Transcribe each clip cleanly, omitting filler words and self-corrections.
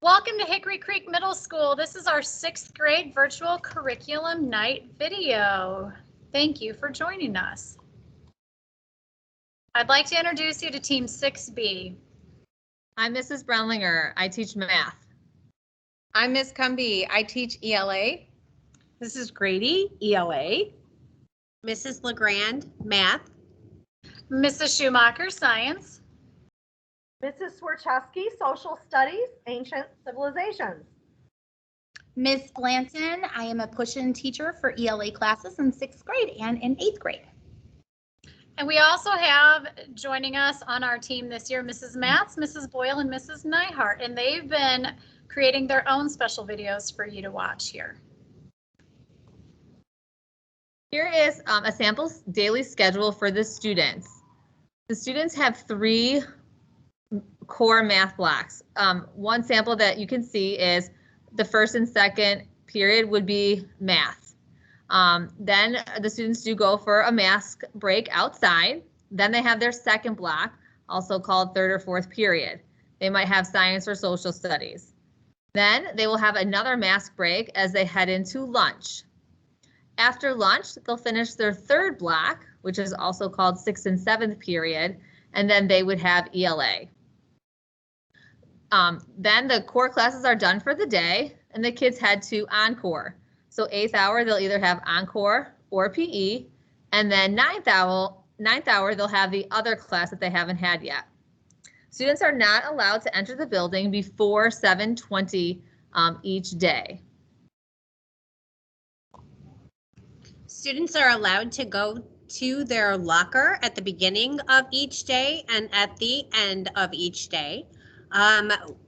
Welcome to Hickory Creek Middle School. This is our 6th grade virtual curriculum night video. Thank you for joining us. I'd like to introduce you to Team 6B. I'm Mrs. Brownlinger. I teach math. I'm Ms. Cumby. I teach ELA. This is Grady, ELA. Mrs. LeGrand, math. Mrs. Schumacher, science. Mrs. Swerchowski, Social Studies, Ancient Civilizations. Ms. Blanton, I am a push-in teacher for ELA classes in 6th grade and in 8th grade. And we also have joining us on our team this year, Mrs. Matz, Mrs. Boyle, and Mrs. Nyhart, and they've been creating their own special videos for you to watch here. Here is a sample daily schedule for the students. The students have 3 core math blocks. One sample that you can see is the first and second period would be math. Then the students do go for a math break outside. Then they have their second block, also called third or fourth period. They might have science or social studies. Then they will have another math break as they head into lunch. After lunch, they'll finish their third block, which is also called 6th and 7th period, and then they would have ELA. Then the core classes are done for the day and the kids head to encore. So 8th hour, they'll either have encore or PE. And then 9th hour, they'll have the other class that they haven't had yet. Students are not allowed to enter the building before 7:20 each day. Students are allowed to go to their locker at the beginning of each day and at the end of each day.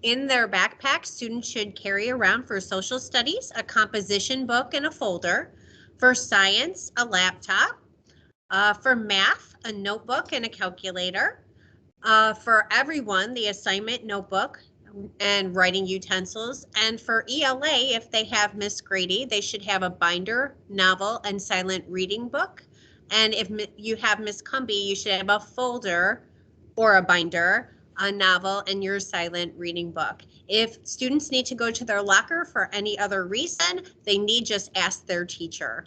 In their backpack, students should carry around for social studies, a composition book and a folder. For science, a laptop. For math, a notebook and a calculator. For everyone, the assignment notebook and writing utensils. And for ELA, if they have Miss Grady, they should have a binder, novel, and silent reading book. And if you have Miss Cumby, you should have a folder or a binder, a novel, and your silent reading book. If students need to go to their locker for any other reason, they need just ask their teacher.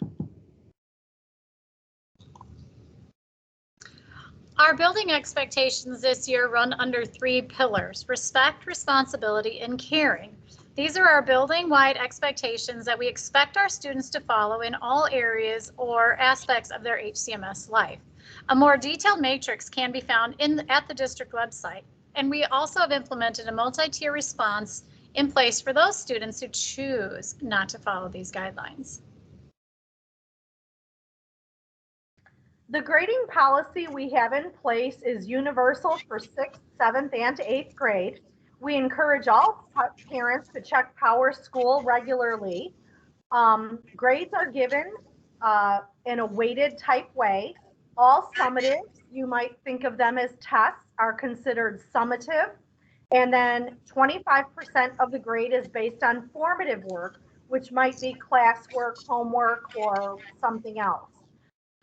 Our building expectations this year run under 3 pillars: respect, responsibility, and caring. These are our building-wide expectations that we expect our students to follow in all areas or aspects of their HCMS life. A more detailed matrix can be found at the district website, and we also have implemented a multi-tier response in place for those students who choose not to follow these guidelines. The grading policy we have in place is universal for 6th, 7th, and 8th grade. We encourage all parents to check PowerSchool regularly. Grades are given in a weighted type way. All summatives, you might think of them as tests, are considered summative. And then 25% of the grade is based on formative work, which might be classwork, homework, or something else.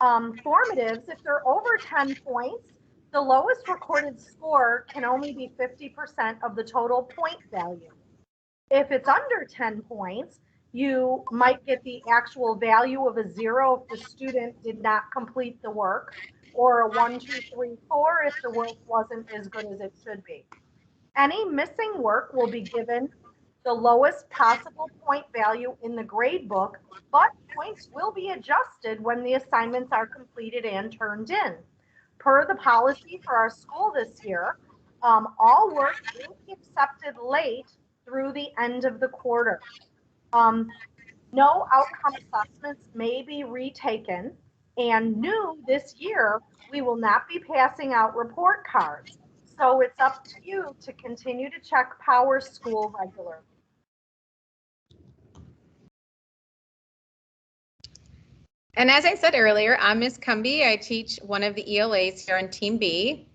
Formatives, if they're over 10 points, the lowest recorded score can only be 50% of the total point value. If it's under 10 points, you might get the actual value of a 0 if the student did not complete the work, or a 1, 2, 3, 4 if the work wasn't as good as it should be. Any missing work will be given the lowest possible point value in the grade book, but points will be adjusted when the assignments are completed and turned in. Per the policy for our school this year, all work will be accepted late through the end of the quarter. No outcome assessments may be retaken, and new this year, we will not be passing out report cards. So it's up to you to continue to check PowerSchool regularly. And as I said earlier, I'm Ms. Cumby. I teach one of the ELAs here on Team B.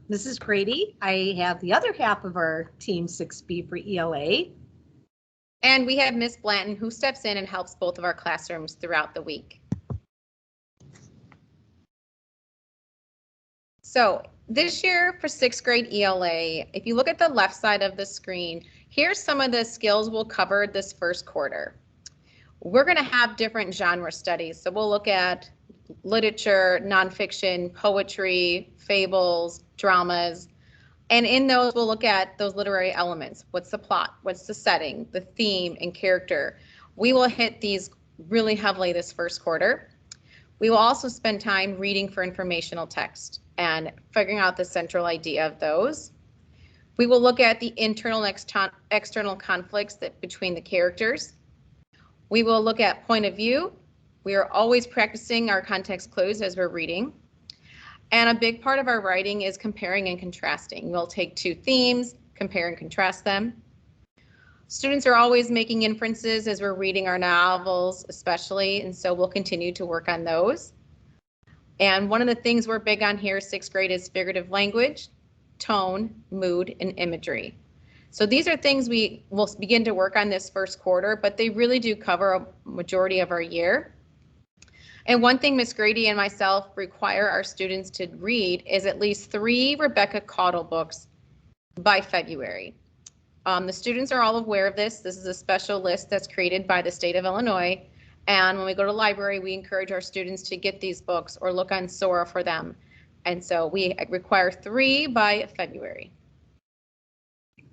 This is Grady. I have the other half of our Team 6B for ELA. And we have Ms. Blanton, who steps in and helps both of our classrooms throughout the week. So This year for sixth grade ELA, if you look at the left side of the screen, here's some of the skills we'll cover this first quarter. We're going to have different genre studies. So we'll look at literature, nonfiction, poetry, fables, dramas. And in those, we'll look at those literary elements. What's the plot? What's the setting, the theme, and character? We will hit these really heavily this first quarter. We will also spend time reading for informational text and figuring out the central idea of those. We will look at the internal and external conflicts between the characters. We will look at point of view. We are always practicing our context clues as we're reading. And a big part of our writing is comparing and contrasting. We'll take two themes, compare and contrast them. Students are always making inferences as we're reading our novels, especially, and so we'll continue to work on those. And one of the things we're big on here, sixth grade, is figurative language, tone, mood, and imagery. So these are things we will begin to work on this first quarter, but they really do cover a majority of our year. And one thing Ms. Grady and myself require our students to read is at least 3 Rebecca Caudle books by February. The students are all aware of this. This is a special list that's created by the state of Illinois. And when we go to the library, we encourage our students to get these books or look on Sora for them. And so we require 3 by February.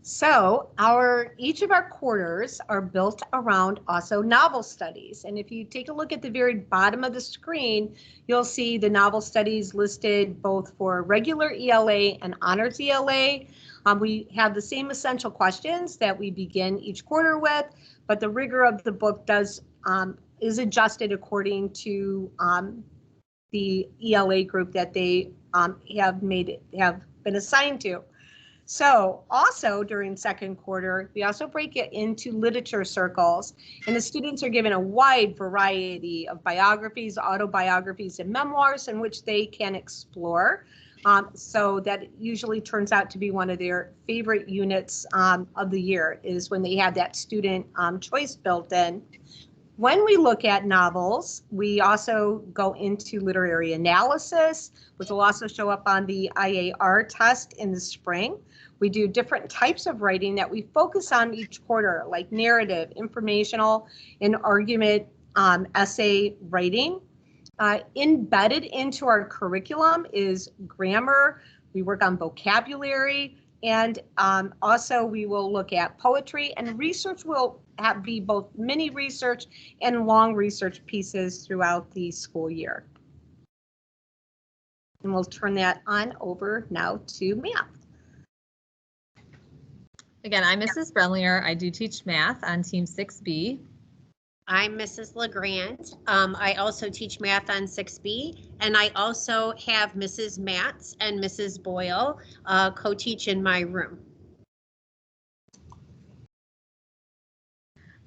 So each of our quarters are built around also novel studies. And if you take a look at the very bottom of the screen, you'll see the novel studies listed both for regular ELA and honors ELA. We have the same essential questions that we begin each quarter with, but the rigor of the book is adjusted according to the ELA group that they have been assigned to. So also during second quarter, we also break it into literature circles, and the students are given a wide variety of biographies, autobiographies, and memoirs in which they can explore. So that usually turns out to be one of their favorite units of the year, is when they have that student choice built in. When we look at novels, we also go into literary analysis, which will also show up on the IAR test in the spring. We do different types of writing that we focus on each quarter, like narrative, informational, and argument essay writing. Embedded into our curriculum is grammar. We work on vocabulary, and also we will look at poetry, and research will be both mini research and long research pieces throughout the school year. And we'll turn that on over now to math. Again, I'm Mrs. Brenlier. I do teach math on Team 6B. I'm Mrs. LeGrand. I also teach math on 6B, and I also have Mrs. Matz and Mrs. Boyle co-teach in my room.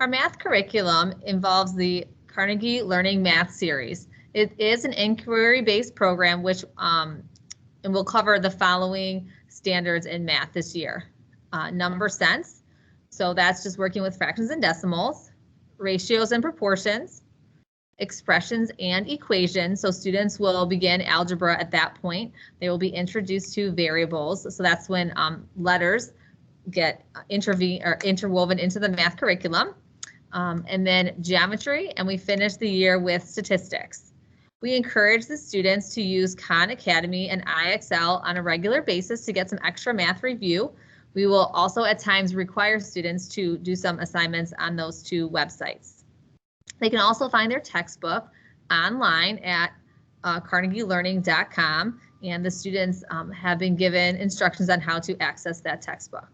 Our math curriculum involves the Carnegie Learning Math Series. It is an inquiry-based program which and will cover the following standards in math this year. Number sense, so that's just working with fractions and decimals, ratios and proportions, expressions and equations. So students will begin algebra at that point. They will be introduced to variables. So that's when letters get interwoven into the math curriculum. And then geometry, and we finish the year with statistics. We encourage the students to use Khan Academy and IXL on a regular basis to get some extra math review. We will also at times require students to do some assignments on those 2 websites. They can also find their textbook online at carnegielearning.com, and the students have been given instructions on how to access that textbook.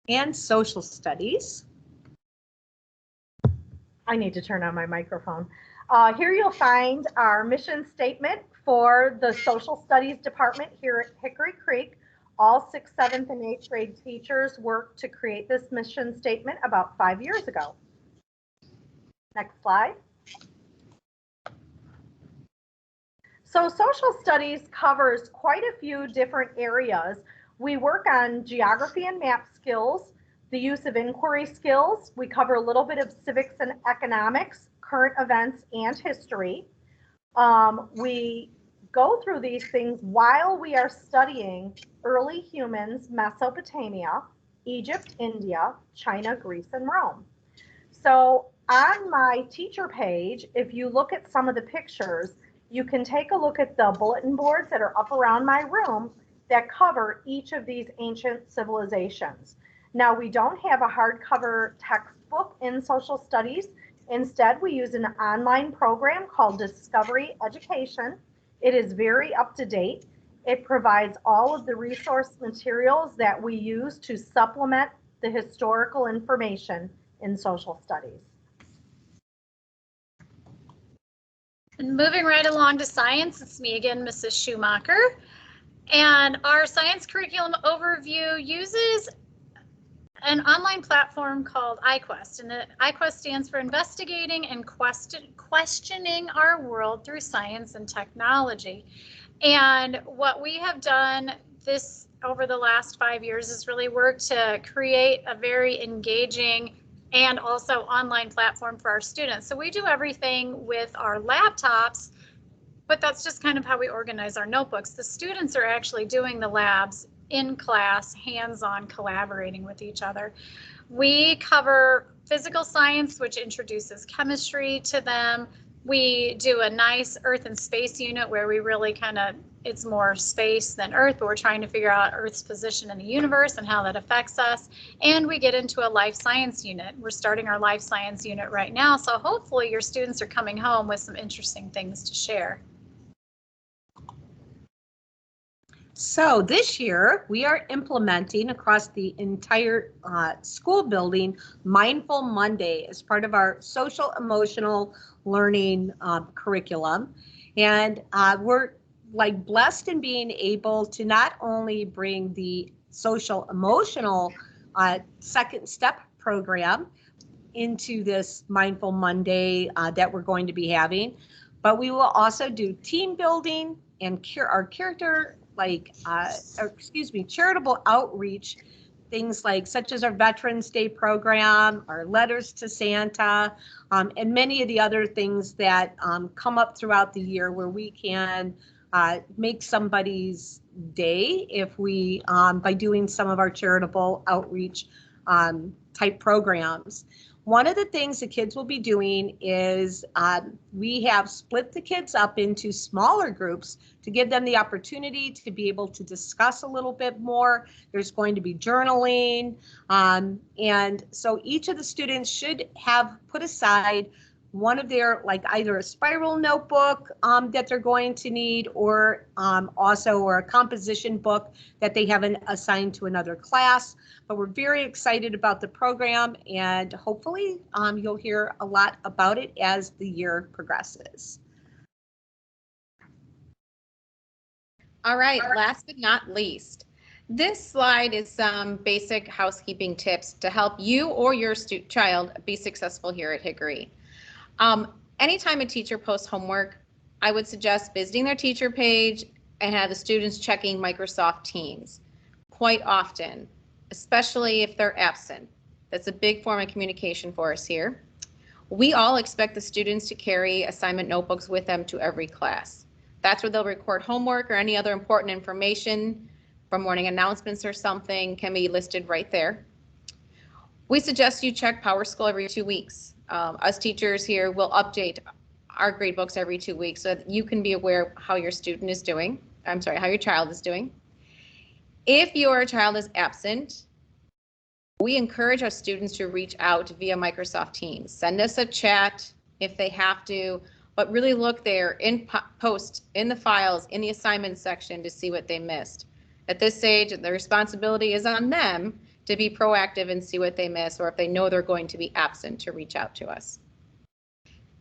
And social studies. I need to turn on my microphone. Here you'll find our mission statement for the Social Studies Department here at Hickory Creek. All 6th, 7th, and 8th grade teachers worked to create this mission statement about 5 years ago. Next slide. So social studies covers quite a few different areas. We work on geography and map skills, the use of inquiry skills. We cover a little bit of civics and economics, current events, and history. We go through these things while we are studying early humans, Mesopotamia, Egypt, India, China, Greece, and Rome. So on my teacher page, if you look at some of the pictures, you can take a look at the bulletin boards that are up around my room that cover each of these ancient civilizations. Now, we don't have a hardcover textbook in social studies. Instead, we use an online program called Discovery Education. It is very up to date. It provides all of the resource materials that we use to supplement the historical information in social studies. And moving right along to science, it's me again, Mrs. Schumacher. And our science curriculum overview uses an online platform called iQuest. And the iQuest stands for Investigating and Questioning Our World Through Science and Technology. And what we have done over the last 5 years is really work to create a very engaging and also online platform for our students. So we do everything with our laptops, but that's just kind of how we organize our notebooks. The students are actually doing the labs in class, hands-on, collaborating with each other. We cover physical science, which introduces chemistry to them. We do a nice Earth and space unit where we really it's more space than Earth, but we're trying to figure out Earth's position in the universe and how that affects us. And we get into a life science unit. We're starting our life science unit right now, so hopefully your students are coming home with some interesting things to share. So this year, we are implementing across the entire school building Mindful Monday as part of our social emotional learning curriculum. And we're blessed in being able to not only bring the social emotional second step program into this Mindful Monday that we're going to be having, but we will also do team building and our character charitable outreach, things such as our Veterans Day program, our letters to Santa, and many of the other things that come up throughout the year where we can make somebody's day if we by doing some of our charitable outreach type programs. One of the things the kids will be doing is we have split the kids up into smaller groups to give them the opportunity to be able to discuss a little bit more. There's going to be journaling. And so each of the students should have put aside one of their either a spiral notebook that they're going to need or a composition book that they haven't assigned to another class. But we're very excited about the program, and hopefully you'll hear a lot about it as the year progresses. All right, last but not least, this slide is some basic housekeeping tips to help you or your child be successful here at Hickory. Anytime a teacher posts homework, I would suggest visiting their teacher page and have the students checking Microsoft Teams quite often, especially if they're absent. That's a big form of communication for us here. We all expect the students to carry assignment notebooks with them to every class. That's where they'll record homework or any other important information from morning announcements or something can be listed right there. We suggest you check PowerSchool every 2 weeks. Us teachers here will update our grade books every 2 weeks so that you can be aware of how your student is doing. How your child is doing. If your child is absent, we encourage our students to reach out via Microsoft Teams. Send us a chat if they have to, but really look there in the files in the assignment section to see what they missed. At this stage, the responsibility is on them to be proactive and see what they miss, or if they know they're going to be absent, to reach out to us.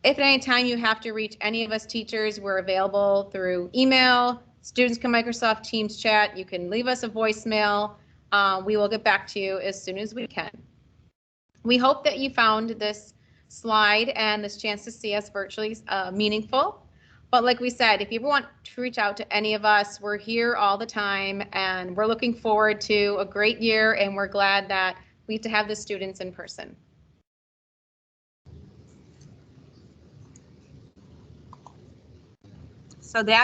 If at any time you have to reach any of us teachers, we're available through email. Students can Microsoft Teams chat. You can leave us a voicemail. We will get back to you as soon as we can. We hope that you found this slide and this chance to see us virtually meaningful. But like we said, if you ever want to reach out to any of us, we're here all the time, and we're looking forward to a great year, and we're glad that we get to have the students in person. So that